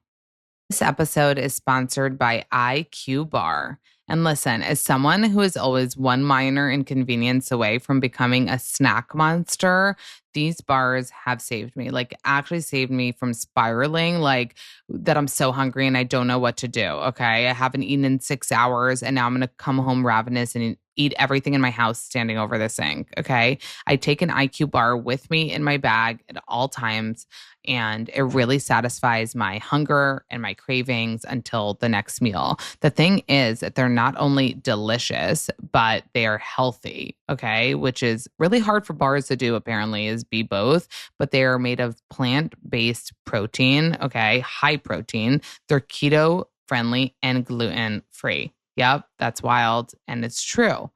This episode is sponsored by IQ Bar. And listen, as someone who is always one minor inconvenience away from becoming a snack monster, these bars have saved me. Like, actually saved me from spiraling, like, that I'm so hungry and I don't know what to do. Okay. I haven't eaten in 6 hours and now I'm going to come home ravenous and eat everything in my house standing over the sink. Okay. I take an IQ bar with me in my bag at all times, and it really satisfies my hunger and my cravings until the next meal. The thing is that they're not only delicious, but they are healthy, okay? Which is really hard for bars to do, apparently, is be both, but they are made of plant-based protein, okay? High protein. They're keto friendly and gluten free. Yep, that's wild, and it's true.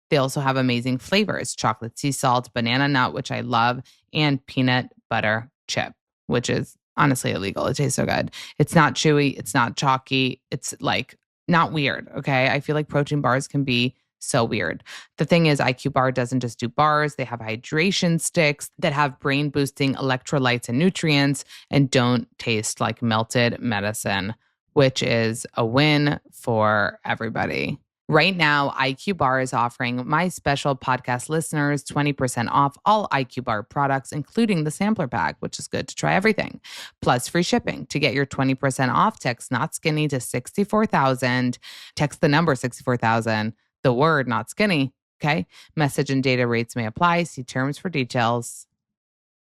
They also have amazing flavors: chocolate sea salt, banana nut, which I love, and peanut butter chip, which is honestly illegal. It tastes so good. It's not chewy, it's not chalky, it's like not weird. Okay. I feel like protein bars can be so weird. The thing is, IQ Bar doesn't just do bars, they have hydration sticks that have brain boosting electrolytes and nutrients and don't taste like melted medicine, which is a win for everybody. Right now, IQ Bar is offering my special podcast listeners 20% off all IQ Bar products, including the sampler pack, which is good to try everything, plus free shipping. To get your 20% off, text not skinny to 64,000. Text the number 64,000, the word not skinny. Okay. Message and data rates may apply. See terms for details.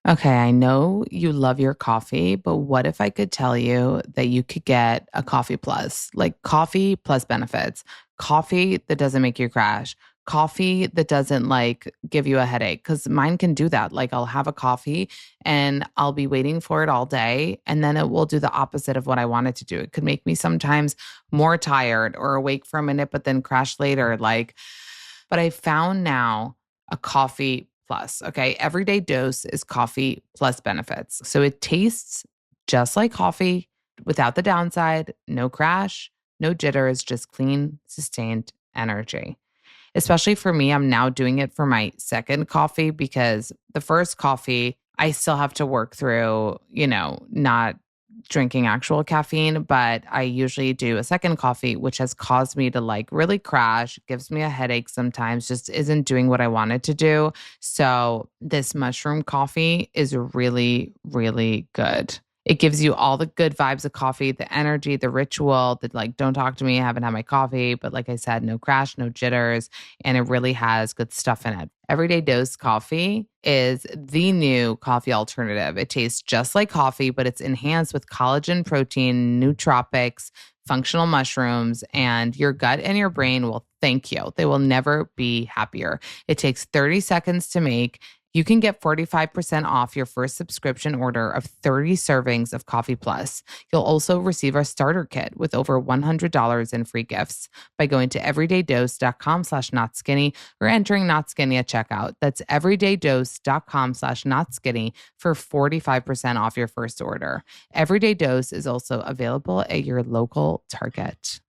Okay, I know you love your coffee, but what if I could tell you that you could get a coffee plus, like coffee plus benefits, coffee that doesn't make you crash, coffee that doesn't like give you a headache? Because mine can do that. Like, I'll have a coffee and I'll be waiting for it all day, and then it will do the opposite of what I want it to do. It could make me sometimes more tired or awake for a minute, but then crash later. Like, but I found now a coffee plus. Okay. Everyday dose is coffee plus benefits. So it tastes just like coffee without the downside, no crash, no jitters, just clean, sustained energy. Especially for me, I'm now doing it for my second coffee because the first coffee, I still have to work through, not drinking actual caffeine, but I usually do a second coffee, which has caused me to like really crash, gives me a headache sometimes, just isn't doing what I wanted to do. So this mushroom coffee is really, really good. It gives you all the good vibes of coffee, the energy, the ritual, that like, don't talk to me, I haven't had my coffee. But like I said, no crash, no jitters, and it really has good stuff in it. Everyday Dose coffee is the new coffee alternative. It tastes just like coffee, but it's enhanced with collagen, protein, nootropics, functional mushrooms, and your gut and your brain will thank you. They will never be happier. It takes 30 seconds to make. You can get 45% off your first subscription order of 30 servings of Coffee Plus. You'll also receive our starter kit with over $100 in free gifts by going to everydaydose.com/notskinny or entering not skinny at checkout. That's everydaydose.com/notskinny for 45% off your first order. Everyday Dose is also available at your local Target.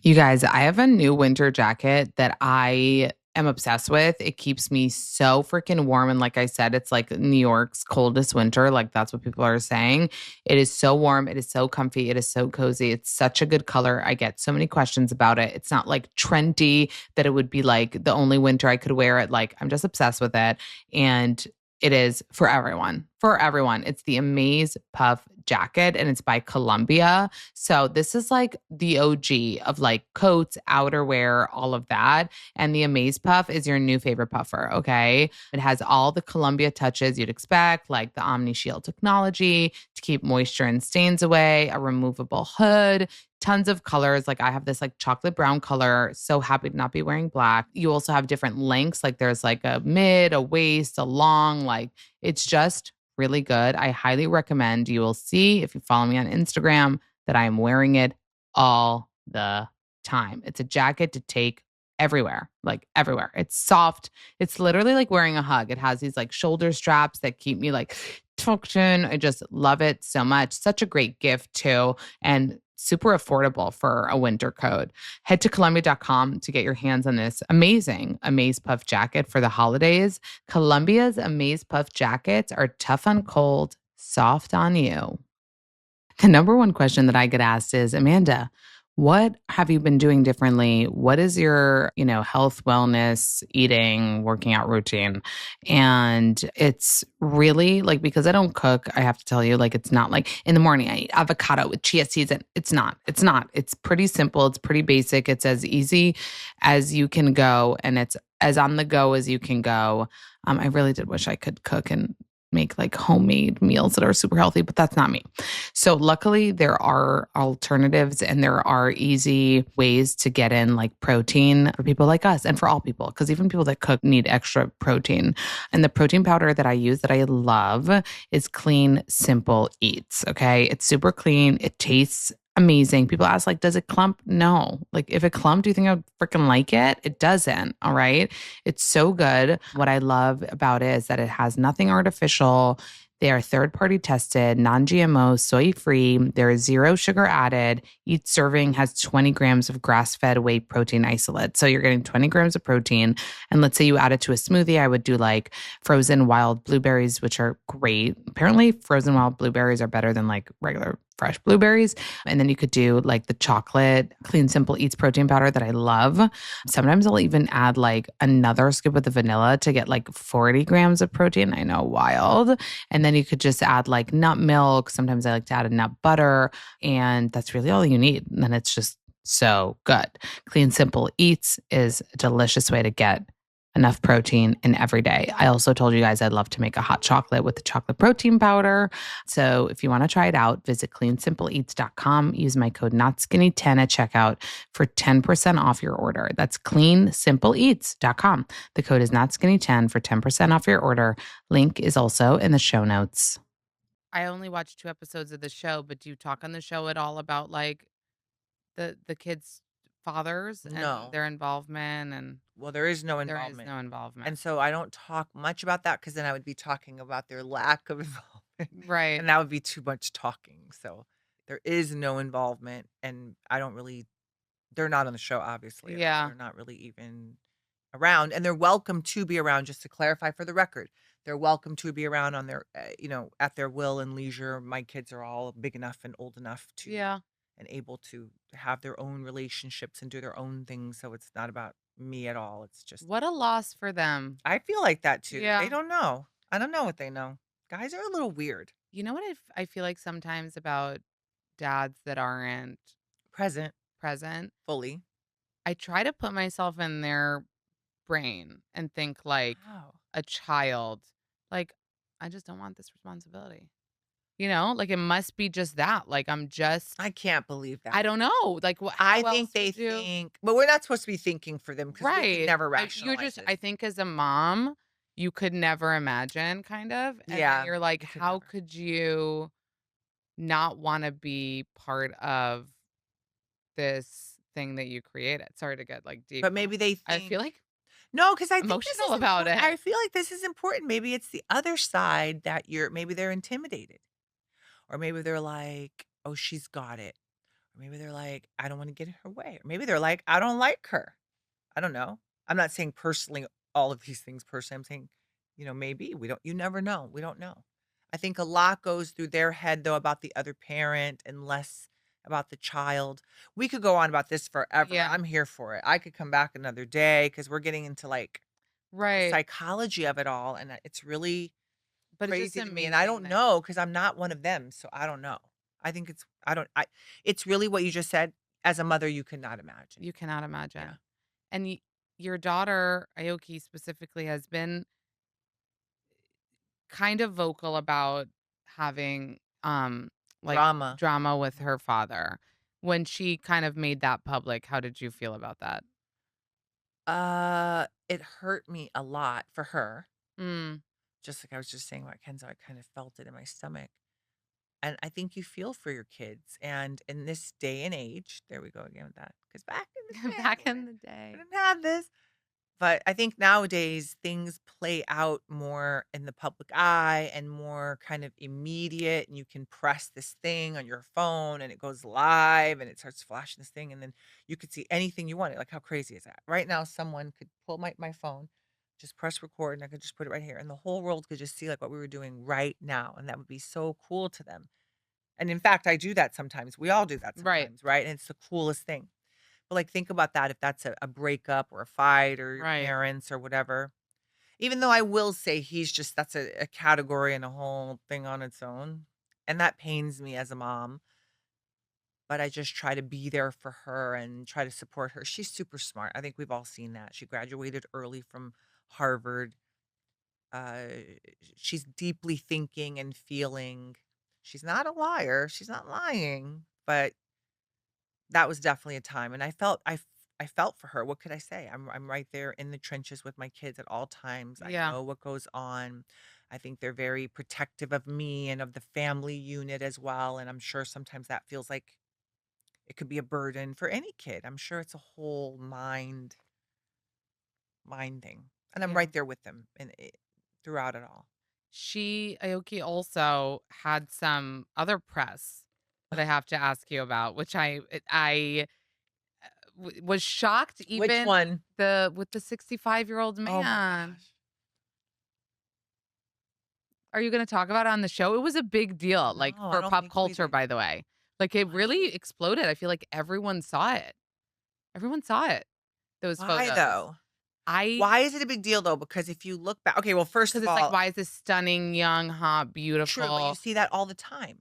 You guys, I have a new winter jacket that I am obsessed with. It keeps me so freaking warm. And like I said, it's like New York's coldest winter. Like, that's what people are saying. It is so warm. It is so comfy. It is so cozy. It's such a good color. I get so many questions about it. It's not like trendy that it would be like the only winter I could wear it. Like, I'm just obsessed with it. And it is for everyone. For everyone. It's the Amaze Puff jacket and it's by Columbia. So this is like the OG of like coats, outerwear, all of that. And the Amaze Puff is your new favorite puffer, okay? It has all the Columbia touches you'd expect, like the Omni Shield technology to keep moisture and stains away, a removable hood, tons of colors. Like, I have this like chocolate brown color. So happy to not be wearing black. You also have different lengths. Like, there's like a mid, a waist, a long. Like, it's just really good. I highly recommend. You will see if you follow me on Instagram that I am wearing it all the time. It's a jacket to take everywhere, like everywhere. It's soft. It's literally like wearing a hug. It has these like shoulder straps that keep me like tucked in. I just love it so much. Such a great gift too. And super affordable for a winter coat. Head to Columbia.com to get your hands on this amazing Amaze Puff jacket for the holidays. Columbia's Amaze Puff jackets are tough on cold, soft on you. The number one question that I get asked is, Amanda, what have you been doing differently? What is your, health, wellness, eating, working out routine? And it's really like because I don't cook, I have to tell you, like it's not like in the morning I eat avocado with chia seeds. And it's not. It's not. It's pretty simple. It's pretty basic. It's as easy as you can go, and it's as on the go as you can go. I really did wish I could cook and make like homemade meals that are super healthy, but that's not me. So luckily there are alternatives and there are easy ways to get in like protein for people like us and for all people, because even people that cook need extra protein. And the protein powder that I use that I love is Clean Simple Eats. Okay. It's super clean. It tastes amazing. People ask, like, does it clump? No. Like, if it clumped, do you think I would freaking like it? It doesn't. All right. It's so good. What I love about it is that it has nothing artificial. They are third party tested, non GMO, soy free. There is zero sugar added. Each serving has 20 grams of grass fed whey protein isolate. So you're getting 20 grams of protein. And let's say you add it to a smoothie. I would do like frozen wild blueberries, which are great. Apparently, frozen wild blueberries are better than like regular fresh blueberries. And then you could do like the chocolate Clean Simple Eats protein powder that I love. Sometimes I'll even add like another scoop of the vanilla to get like 40 grams of protein. I know, wild. And then you could just add like nut milk. Sometimes I like to add a nut butter. And that's really all you need. And then it's just so good. Clean Simple Eats is a delicious way to get enough protein in every day. I also told you guys I'd love to make a hot chocolate with the chocolate protein powder. So if you want to try it out, visit cleansimpleeats.com. Use my code NotSkinny10 at checkout for 10% off your order. That's cleansimpleeats.com. The code is NotSkinny10 for 10% off your order. Link is also in the show notes. I only watched 2 episodes of the show, but do you talk on the show at all about like the kids' fathers and No. their involvement? And Well, there is no there is involvement. no involvement. And so I don't talk much about that because then I would be talking about their lack of involvement, Right. and that would be too much talking. So there is no involvement, and I don't really they're not on the show obviously at all. Yeah. They're not really even around, and they're welcome to be around, just to clarify for the record. They're welcome to be around on their, at their will and leisure. My kids are all big enough and old enough to Yeah. and able to have their own relationships and do their own things, so it's not about me at all. It's just What a loss for them. I feel like that too. They Yeah. don't know. I don't know what they know. Guys are a little weird. You know what I feel like sometimes about dads that aren't Present present? fully. I try to put myself in their brain and think like Wow. a child. Like, I just don't want this responsibility. Like it must be just that. Like I'm just I can't believe that. I don't know. Like I how think else they would you? think but we're not supposed to be thinking for them because we could Right. never You're rationalize just this. I think as a mom, you could never imagine kind of. And then Yeah, you're like, we could how never. could you not wanna be part of this thing that you created? Sorry to get, like, deep, But but maybe they I think feel, like, no, because I think this emotional is about important. it. I feel like this is important. Maybe it's the other side that maybe they're intimidated. Or maybe they're like, "Oh, she's got it." Or maybe they're like, "I don't wanna get in her way." Or maybe they're like, "I don't like her." I don't know. I'm not saying personally all of these things personally. I'm saying, maybe we don't you never know. We don't know. I think a lot goes through their head though about the other parent and less about the child. We could go on about this forever. Yeah, I'm here for it. I could come back another day because we're getting into like the right, psychology of it all. And it's really but it's just crazy to me. And I amazing don't that know because I'm not one of them. So I don't know. I think it's really what you just said. As a mother, you could not imagine. you cannot Yeah. imagine. And your daughter, Aoki specifically, has been kind of vocal about having, like, Drama. drama with her father. When she kind of made that public, how did you feel about that? It hurt me a lot for her. Mm, Just like I was just saying about Kenzo, I kind of felt it in my stomach. And I think you feel for your kids. And in this day and age, there we go again with that. Because back in the day, back in the we day. didn't have this. But I think nowadays things play out more in the public eye and more kind of immediate. And you can press this thing on your phone and it goes live and it starts flashing this thing. And then you could see anything you wanted. Like, how crazy is that? Right now, someone could pull my phone, just press record, and I could just put it right here. And the whole world could just see like what we were doing right now. And that would be so cool to them. And in fact, I do that sometimes. We all do that Right. sometimes, right? And it's the coolest thing. But, like, think about that if that's a breakup or a fight or your Right. parents or whatever. Even though I will say that's a category and a whole thing on its own, and that pains me as a mom, but I just try to be there for her and try to support her. She's super smart. I think we've all seen that. She graduated early from Harvard. Uh, she's deeply thinking and feeling. She's not a liar. She's not lying, but that was definitely a time, and I felt for her. What could I say? I'm right there in the trenches with my kids at all times. I Yeah. know what goes on. I think they're very protective of me and of the family unit as well, and I'm sure sometimes that feels like it could be a burden for any kid. I'm sure it's a whole mind thing, and I'm Yeah. right there with them throughout it all. Aoki also had some other press that I have to ask you about, which was shocked Which even one? with the 65-year-old Oh my man. gosh. Are you gonna talk about it on the show? It was a big deal, No, like, I for don't pop think so culture, either. by the way. Like, it What? really exploded. I feel like everyone saw it. Everyone saw it, those Why photos. though? I Why is it a big deal though? Because if you look back, okay, well, first Because of it's like, all, why is this stunning, young, hot, true, but you beautiful see that all the time.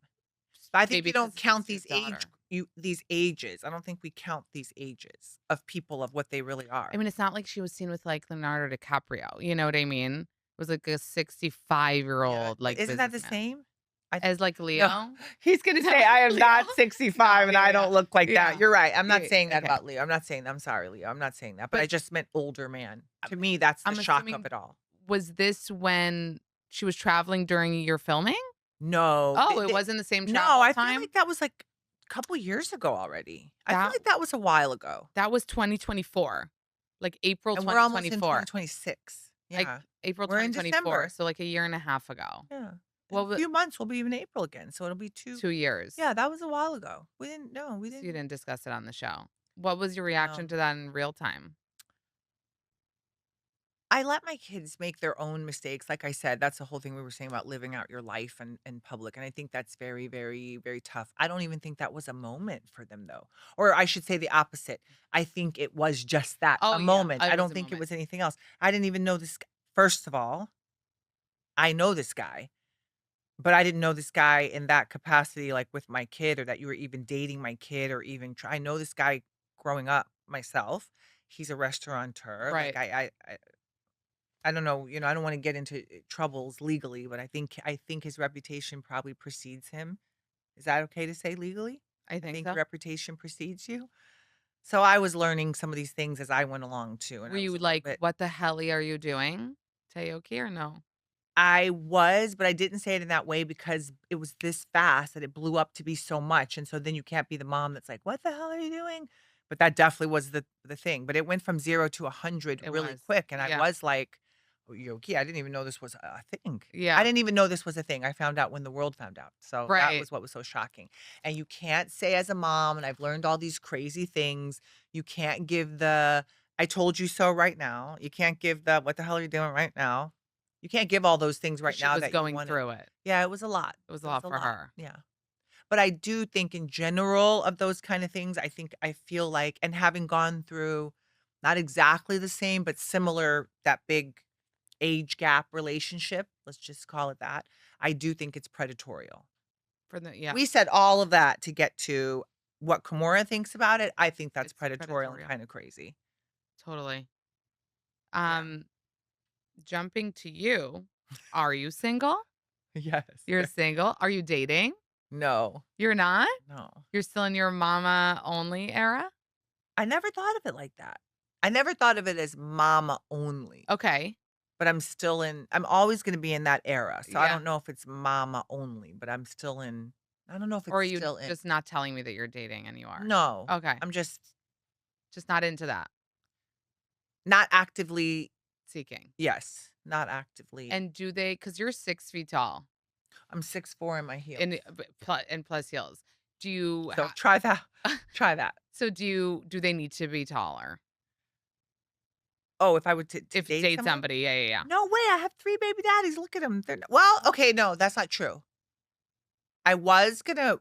But I think maybe you because don't it's his count daughter. these ages. I don't think we count these ages of people of what they really I are. mean, it's not like she was seen with, like, Leonardo DiCaprio, you know what I mean? It was like a Yeah, 65-year-old, like, isn't that the businessman. same? I As, like, no, Leo? he's gonna No, say I am Leo? not 65 No, and yeah, I yeah. don't look like that. Yeah. You're right. I'm not Yeah, saying that okay. about Leo. I'm not saying that. I'm sorry, Leo. I'm not saying that. But I But just meant older man. I'm To me, that's the I'm shock of assuming it all. was this when she was traveling during your filming? No, Oh, it wasn't the same no, travel I feel time? like that was like a couple years ago already. I feel That like that was a while ago. that was 2024, like April And we're almost in 2024, 2026. like Yeah. April We're in 2024, December. so like a year and a half ago. Yeah. In What a wa few months, we'll be in April again, so it'll be 2. 2 years. Yeah, that was a while ago. We So you didn't didn't discuss it on the show. What was your reaction no. to that in real time? I let my kids make their own mistakes. Like I said, that's the whole thing we were saying about living out your life and in public. And I think that's very, very, very tough. I don't even think that was a moment for them though. Or I should say the opposite. I think it was just that, Oh, a yeah, moment. it I was don't a think it moment. was anything else. I didn't even know this first of all, I know this guy, but I didn't know this guy in that capacity, like with my kid, or that you were even dating my kid, or even I know this guy growing up myself. He's a restaurateur. Like Right. I don't know, I don't wanna get into troubles legally, but I think his reputation probably precedes him. Is that okay to say legally? I I think think your so. reputation precedes you? So I was learning some of these things as I went along too, and Were I was you a little like, bit "What the helly are you doing?" to Aoki or no? I was, but I didn't say it in that way because it was this fast that it blew up to be so much, and so then you can't be the mom that's like, "What the hell are you doing?" But that definitely was the thing, but it went from 0 to 100 It really was. quick, and I Yeah. was like, "Oh, you okay? I didn't even know this was a thing." I Yeah. didn't even know this was a thing. I found out when the world found out, so that Right. was what was so shocking, and you can't say as a mom, and I've learned all these crazy things, you can't give the, "I told you so" right now. You can't give the, "What the hell are you doing right now?" You can't give all those things 'Cause right she now was that you going wanna. through it. Yeah, it was a lot. It was a It was lot a for lot. her. Yeah. But I do think in general of those kind of things, I think I feel like and having gone through not exactly the same, but similar, that big age gap relationship, let's just call it that, I do think it's predatorial. For the yeah, We said all of that to get to what Kimora thinks about it. I think that's it's predatorial and predatorial. kinda crazy. Totally. Yeah. Um, Jumping to you, are you single? Yes. You're single? Are you dating? No. You're not? No. You're still in your mama only era? I never thought of it like that. I never thought of it as mama only, Okay. but I'm always gonna be in that era, so I Yeah. don't know if it's mama only, but I'm still in I don't know if Or it's are you still in just not telling me that you're dating and you are? no, Okay. I'm just Just not into that, not actively seeking. yes, not actively. And do they, because you're 6 feet tall I'm 6'4" in my and heels, plus heels. Do you so try that. Try that. so do they need to be taller? Oh, if I were to If date date someone? somebody, yeah, yeah, yeah. No way, I have 3 baby daddies, look at them. 'Em, well, okay, no, that's not true. I was gonna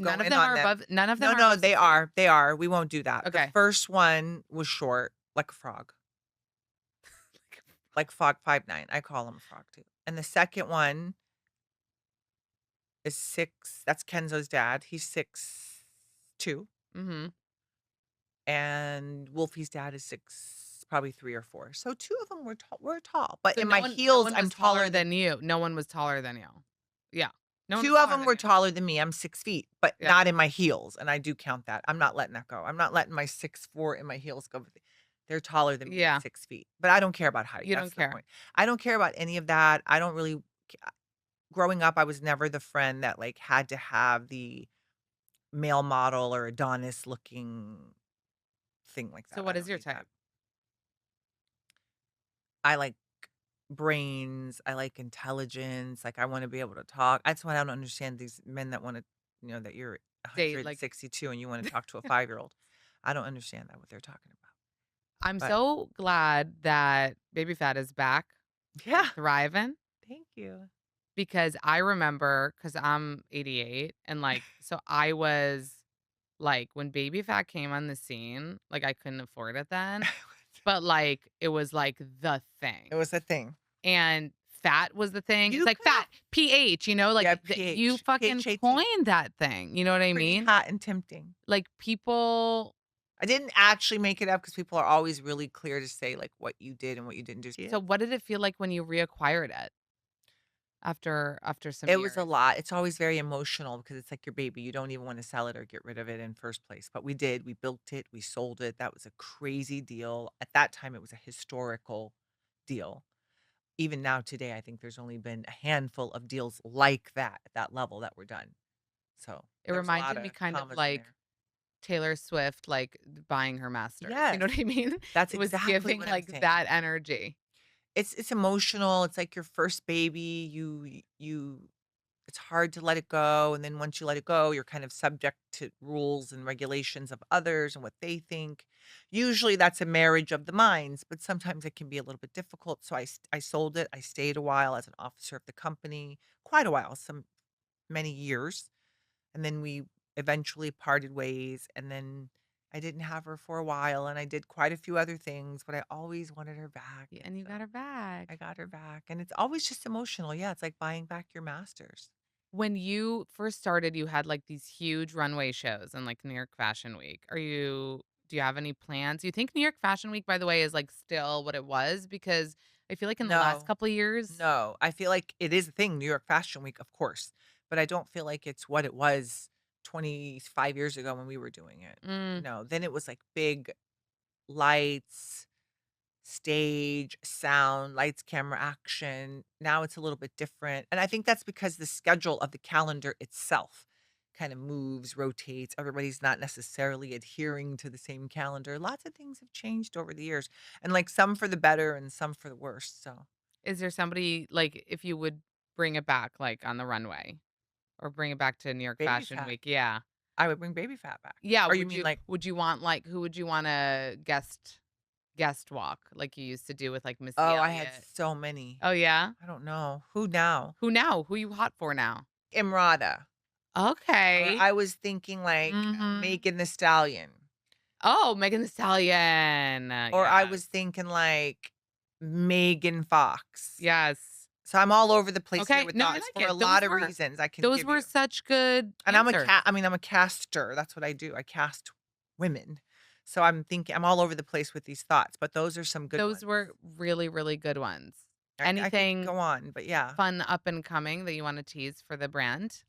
go None of in them on are them. above none of them No, are no, above they 6 feet? are, they are, we won't do that. The Okay. first one was short, like a frog, like Frog 5'9". I call him a frog too. And the second one is 6, that's Kenzo's dad, he's 6'2", Mhm. and Wolfie's dad is 6, probably 3 or 4. So 2 of them were tall, but So in no my one no heels, one I'm was taller taller than than you. No one was taller than you. Yeah. No one was 2 of taller them than were you. taller than me, I'm 6 feet, but Yeah. not in my heels, and I do count that. I'm not letting that go. I'm not letting my 6'4" in my heels go. They're taller than me at Yeah. 6 feet, but I don't care about height, You don't that's the care. point. I don't care about any of that. I don't really growing up, I was never the friend that, like, had to have the male model or Adonis looking thing like So that. what I is don't your need that. type? I like brains, I like intelligence, like, I wanna be able to talk. That's why I don't understand these men that wanna that you're Date like 162 and you wanna talk to a 5-year-old. I don't understand that, what they're talking about. I'm But so glad that Baby Phat is back yeah, and thriving thank you. because I remember because I'm 88 and so I was like when Baby Phat came on the scene, like I couldn't afford it then, but it was like the It thing. was a thing. And fat was the thing. It's You like could have fat, PH, yeah, you fucking PHAT. coined that thing. You know what I Pretty mean? hot and tempting. Like people I didn't actually make it up because people are always really clear to say, like, what you did and what you didn't do. so what did it feel like when you reacquired it after some It was a years? lot. It's always very emotional because it's like your baby. You don't even wanna sell it or get rid of it in first place, but we did. We built it, we sold it. That was a crazy deal. At that time, it was a historical deal. Even now today, I think there's only been a handful of deals like that at that level that were done. So, It there was a lot reminded me of kind of commas in like there. Taylor Swift, buying her masters. You know Yes. what I mean? That's It was exactly giving what I'm like saying. that energy. It's emotional. It's like your first baby. You it's hard to let it go, and then once you let it go, you're kind of subject to rules and regulations of others and what they think. Usually, that's a marriage of the minds, but sometimes it can be a little bit difficult. So I sold it. I stayed a while as an officer of the company, quite a while, some many years, and then we eventually parted ways. And then I didn't have her for a while, and I did quite a few other things, but I always wanted her back, Yeah, and and you got so her I back. got her back, and it's always just emotional. Yeah, it's like buying back your masters. When you first started, you had these huge runway shows and New York Fashion Week. Do you have any plans? Do you think New York Fashion Week, by the way, is still what it was? Because I feel like in the last No. couple of years, No, I feel like it is a thing, New York Fashion Week, of course, but I don't feel like it's what it was 25 years ago when we were doing it. mm, No, then it was like big lights, stage, sound, lights, camera, action. Now it's a little bit different. And I think that's because the schedule of the calendar itself kind of moves, rotates. Everybody's not necessarily adhering to the same calendar. Lots of things have changed over the years, and like some for the better and some for the worse. So, is there somebody if you would bring it back on the runway or bring it back to New York Baby Fashion fat. Week? Yeah. I would bring baby fat back. Yeah, Or you mean like, would you want who would you want to guest walk like you used to do with Missy oh, I had Elliott? so many. Oh yeah? I don't know. Who now? Who now? Who you hot for now? Imrata. Or Okay. I was thinking like Mhm. Megan the Stallion. Oh, Megan Thee Stallion. Or I Yes. was thinking like Megan Fox. Yes. So I'm all over the place here Okay. with No, I thoughts like for a it. lot of reasons I can Those give were you. such good And answers. I'm a caster. That's what I do. I cast women. So I'm thinking I'm all over the place with these thoughts, but those are some good Those ones. were really, really good ones. I could Anything go on, but yeah. fun up and coming that you wanna tease for the brand?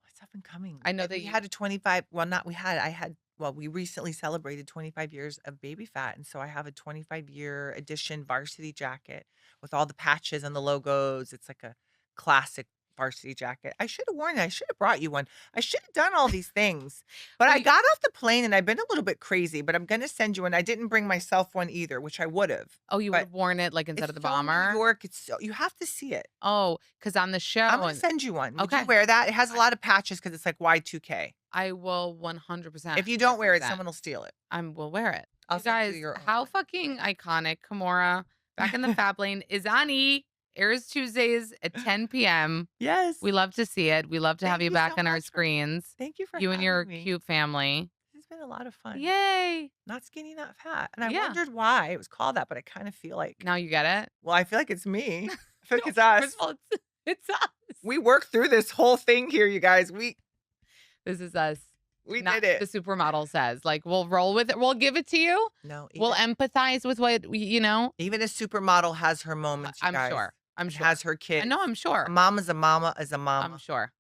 What's up and coming? I know that We you had a 25, well, not we had, I had, well, we recently celebrated 25 years of Baby Fat. And so I have a 25-year edition varsity jacket with all the patches and the logos. It's like a classic varsity jacket. I should have worn it. I should have brought you one. I should have done all these things. But well, I you got off the plane and I've been a little bit crazy, but I'm going to send you one. I didn't bring myself one either, which I would have. oh, you would But have worn it, instead it's of the so New bomber? York. It's so, you have to see it. Oh, because on the I'm show going to and send you one. Would you okay. wear that? It has a I lot of patches because it's like Y2K. I will 100% If you don't wear it, represent. someone will steal it. Will wear it. I'll You send you guys, your own how one. fucking iconic Kimora back in the Fab Lane is on E! Airs Tuesdays at 10 p.m. Yes. We love to see it. We love to have Thank you you back so on our much for screens. thank you for You and having your me. cute family. This has been a lot of fun. Yay. Not skinny, not fat. And I Yeah. wondered why it was called that, but I kind of feel like, Now you get it? well, I feel like it's me. I feel like No, it's us. first of all, it's us. We worked through this whole thing here, you guys. This is us. We Not did it. the supermodel says. Like, we'll roll with it. We'll give it to you. No, We'll empathize with what, even a supermodel has her moments, you I'm guys, sure. I'm and sure. has her I know kids. I'm A sure. mama's a mama is a I'm mama. sure.